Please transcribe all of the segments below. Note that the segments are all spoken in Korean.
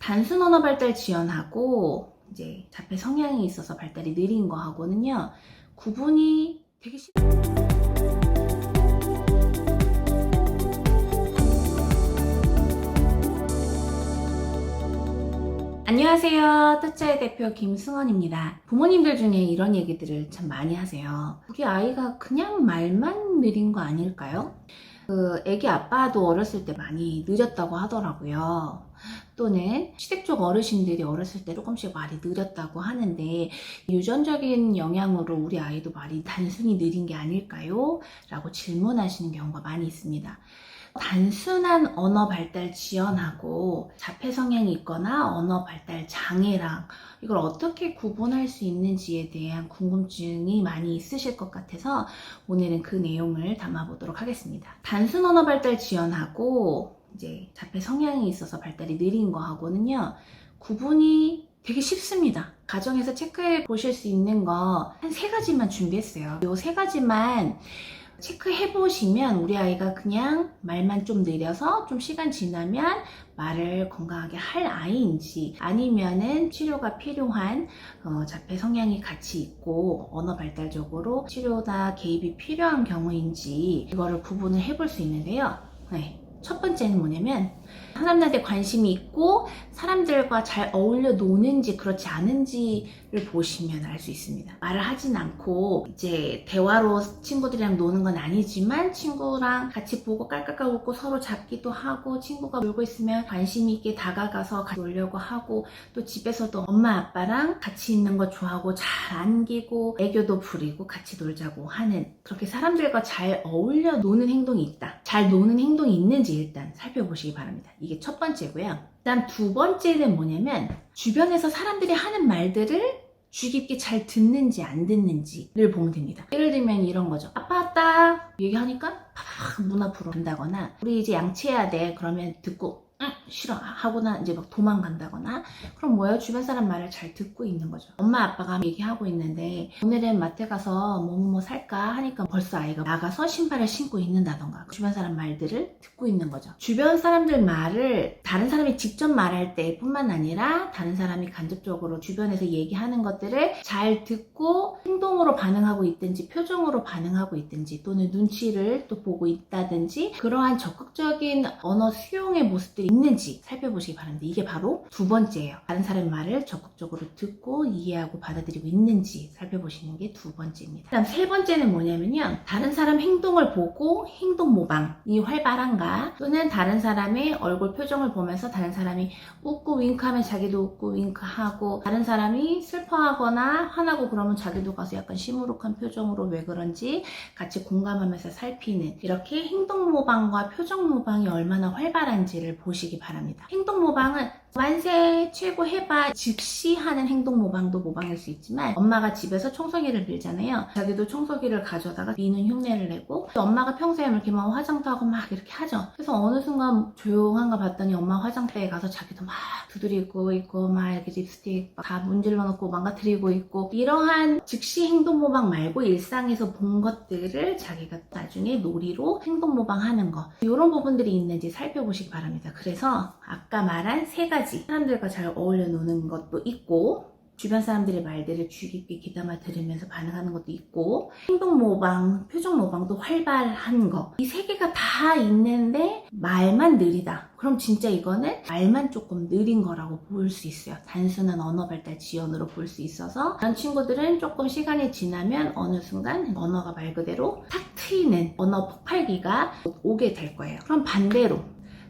단순 언어 발달 지연하고 이제 자폐 성향이 있어서 발달이 느린 거하고는요, 구분이 되게 안녕하세요. 터치아이 대표 김승원입니다. 부모님들 중에 이런 얘기들을 참 많이 하세요. 우리 아이가 그냥 말만 느린 거 아닐까요? 애기 아빠도 어렸을 때 많이 느렸다고 하더라고요. 또는 시댁 쪽 어르신들이 어렸을 때 조금씩 말이 느렸다고 하는데, 유전적인 영향으로 우리 아이도 말이 단순히 느린 게 아닐까요? 라고 질문하시는 경우가 많이 있습니다. 단순한 언어 발달 지연하고 자폐 성향이 있거나 언어 발달 장애랑 이걸 어떻게 구분할 수 있는지에 대한 궁금증이 많이 있으실 것 같아서 오늘은 그 내용을 담아보도록 하겠습니다. 단순 언어 발달 지연하고 이제 자폐 성향이 있어서 발달이 느린 거하고는요, 구분이 되게 쉽습니다. 가정에서 체크해 보실 수 있는 거 한 3가지만 준비했어요. 이 3가지만 체크해 보시면 우리 아이가 그냥 말만 좀 느려서 좀 시간 지나면 말을 건강하게 할 아이인지, 아니면은 치료가 필요한 자폐 성향이 같이 있고 언어 발달적으로 치료나 개입이 필요한 경우인지 이거를 구분을 해볼 수 있는데요. 첫 번째는 뭐냐면, 사람들한테 관심이 있고 사람들과 잘 어울려 노는지 그렇지 않은지를 보시면 알 수 있습니다. 말을 하진 않고 이제 대화로 친구들이랑 노는 건 아니지만 친구랑 같이 보고 깔깔깔 웃고 서로 잡기도 하고, 친구가 놀고 있으면 관심 있게 다가가서 같이 놀려고 하고, 또 집에서도 엄마 아빠랑 같이 있는 거 좋아하고 잘 안기고 애교도 부리고 같이 놀자고 하는, 그렇게 사람들과 잘 어울려 노는 행동이 있다. 잘 노는 행동이 있는지 일단 살펴보시기 바랍니다. 이게 첫 번째고요. 그다음 2번째는 뭐냐면, 주변에서 사람들이 하는 말들을 주의 깊게 잘 듣는지 안 듣는지를 보면 됩니다. 예를 들면 이런 거죠. 아빠 왔다 얘기하니까 팍 문 앞으로 간다거나, 우리 이제 양치해야 돼 그러면 듣고 응 싫어 하거나 이제 막 도망간다거나, 그럼 뭐예요? 주변 사람 말을 잘 듣고 있는 거죠. 엄마 아빠가 얘기하고 있는데 오늘은 마트 가서 뭐뭐뭐 살까 하니까 벌써 아이가 나가서 신발을 신고 있는다던가, 주변 사람 말들을 듣고 있는 거죠. 주변 사람들 말을 다른 사람이 직접 말할 때뿐만 아니라 다른 사람이 간접적으로 주변에서 얘기하는 것들을 잘 듣고 행동으로 반응하고 있든지 표정으로 반응하고 있든지 또는 눈치를 또 보고 있다든지, 그러한 적극적인 언어 수용의 모습들이 있는지 살펴보시기 바랍니다. 이게 바로 2번째예요. 다른 사람의 말을 적극적으로 듣고 이해하고 받아들이고 있는지 살펴보시는 게 2번째입니다. 그다음 3번째는 뭐냐면요, 다른 사람 행동을 보고 행동 모방이 활발한가, 또는 다른 사람의 얼굴 표정을 보면서 다른 사람이 웃고 윙크하면 자기도 웃고 윙크하고, 다른 사람이 슬퍼하거나 화나고 그러면 자기도 가서 약간 시무룩한 표정으로 왜 그런지 같이 공감하면서 살피는, 이렇게 행동 모방과 표정 모방이 얼마나 활발한지를 보시기 바랍니다. 행동 모방은 만세 최고 해봐 즉시 하는 행동 모방도 모방일 수 있지만, 엄마가 집에서 청소기를 밀잖아요. 자기도 청소기를 가져다가 미는 흉내를 내고, 또 엄마가 평소에 이렇게 막 화장도 하고 막 이렇게 하죠. 그래서 어느 순간 조용한가 봤더니 엄마 화장대에 가서 자기도 막 두드리고 있고 막 이렇게 립스틱 다 문질러 놓고 망가뜨리고 있고, 이러한 즉시 행동 모방 말고 일상에서 본 것들을 자기가 나중에 놀이로 행동 모방하는 거, 이런 부분들이 있는지 살펴보시기 바랍니다. 그래서 아까 말한 3가지, 사람들과 잘 어울려 노는 것도 있고, 주변 사람들의 말들을 주의 깊게 귀담아 들으면서 반응하는 것도 있고, 행동 모방, 표정 모방도 활발한 거, 이 3개가 다 있는데 말만 느리다. 그럼 진짜 이거는 말만 조금 느린 거라고 볼 수 있어요. 단순한 언어 발달 지연으로 볼 수 있어서, 그런 친구들은 조금 시간이 지나면 어느 순간 언어가 말 그대로 탁 트이는 언어 폭발기가 오게 될 거예요. 그럼 반대로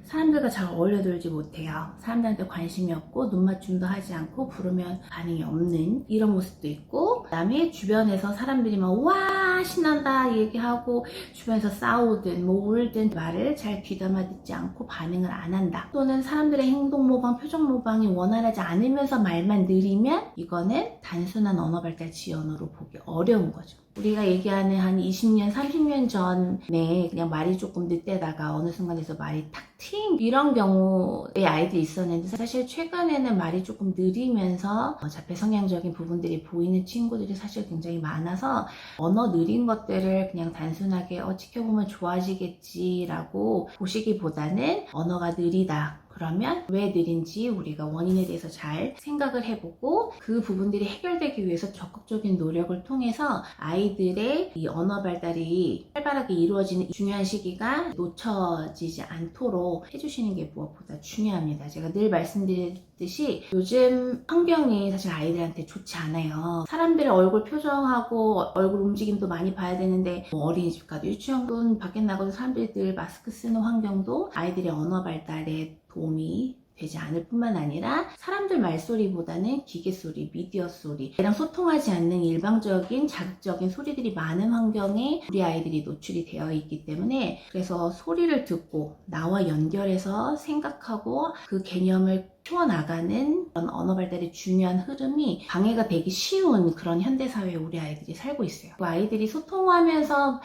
사람들과 잘 어울려 놀지 못해요. 사람들한테 관심이 없고 눈 맞춤도 하지 않고 부르면 반응이 없는 이런 모습도 있고, 그 다음에 주변에서 사람들이 막 와 신난다 얘기하고 주변에서 싸우든 뭐 울든 말을 잘 귀담아 듣지 않고 반응을 안 한다, 또는 사람들의 행동 모방, 표정 모방이 원활하지 않으면서 말만 느리면 이거는 단순한 언어 발달 지연으로 보기 어려운 거죠. 우리가 얘기하는 한 20년, 30년 전에 그냥 말이 조금 늦대다가 어느 순간에서 말이 탁 트인 이런 경우의 아이들이 있었는데, 사실 최근에는 말이 조금 느리면서 자폐 성향적인 부분들이 보이는 친구들이 사실 굉장히 많아서, 언어 느린 것들을 그냥 단순하게 지켜보면 좋아지겠지라고 보시기보다는 언어가 느리다, 그러면 왜 느린지 우리가 원인에 대해서 잘 생각을 해보고 그 부분들이 해결되기 위해서 적극적인 노력을 통해서 아이들의 이 언어 발달이 활발하게 이루어지는 중요한 시기가 놓쳐지지 않도록 해주시는 게 무엇보다 중요합니다. 제가 늘 말씀드렸듯이 요즘 환경이 사실 아이들한테 좋지 않아요. 사람들의 얼굴 표정하고 얼굴 움직임도 많이 봐야 되는데 어린이집 가도 유치원군 밖에 나가도 사람들이 늘 마스크 쓰는 환경도 아이들의 언어 발달에 도움이 되지 않을 뿐만 아니라 사람들 말소리보다는 기계 소리, 미디어 소리, 얘랑 소통하지 않는 일방적인 자극적인 소리들이 많은 환경에 우리 아이들이 노출이 되어 있기 때문에 그래서 소리를 듣고 나와 연결해서 생각하고 그 개념을 키워나가는 그런 언어 발달의 중요한 흐름이 방해가 되기 쉬운 그런 현대사회에 우리 아이들이 살고 있어요. 그 아이들이 소통하면서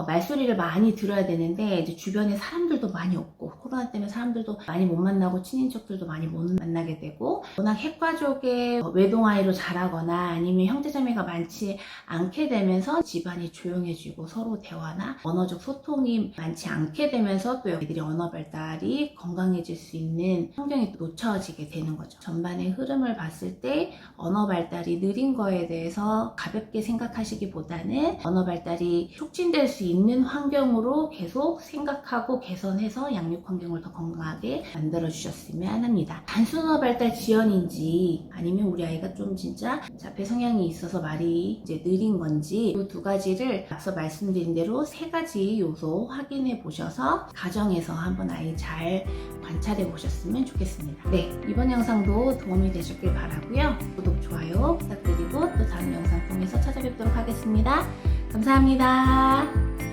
말소리를 많이 들어야 되는데 이제 주변에 사람들도 많이 없고 코로나 때문에 사람들도 많이 못 만나고 친인척들도 많이 못 만나게 되고 워낙 핵가족의 외동아이로 자라거나 아니면 형제자매가 많지 않게 되면서 집안이 조용해지고 서로 대화나 언어적 소통이 많지 않게 되면서 또 아이들이 언어 발달이 건강해질 수 있는 환경이 놓쳐지게 되는 거죠. 전반의 흐름을 봤을 때 언어 발달이 느린 거에 대해서 가볍게 생각하시기보다는 언어 발달이 촉진될 수 있는 환경으로 계속 생각하고 개선해서 양육 환경을 더 건강하게 만들어 주셨으면 합니다. 단순 언어 발달 지연인지 아니면 우리 아이가 좀 진짜 자폐 성향이 있어서 말이 이제 느린 건지 이 두 가지를 앞서 말씀드린 대로 세 가지 요소 확인해 보셔서 가정에서 한번 아이 잘 관찰해 보셨으면 좋겠습니다. 네, 이번 영상도 도움이 되셨길 바라고요. 구독, 좋아요 부탁드리고 또 다음 영상 통해서 찾아뵙도록 하겠습니다. 감사합니다.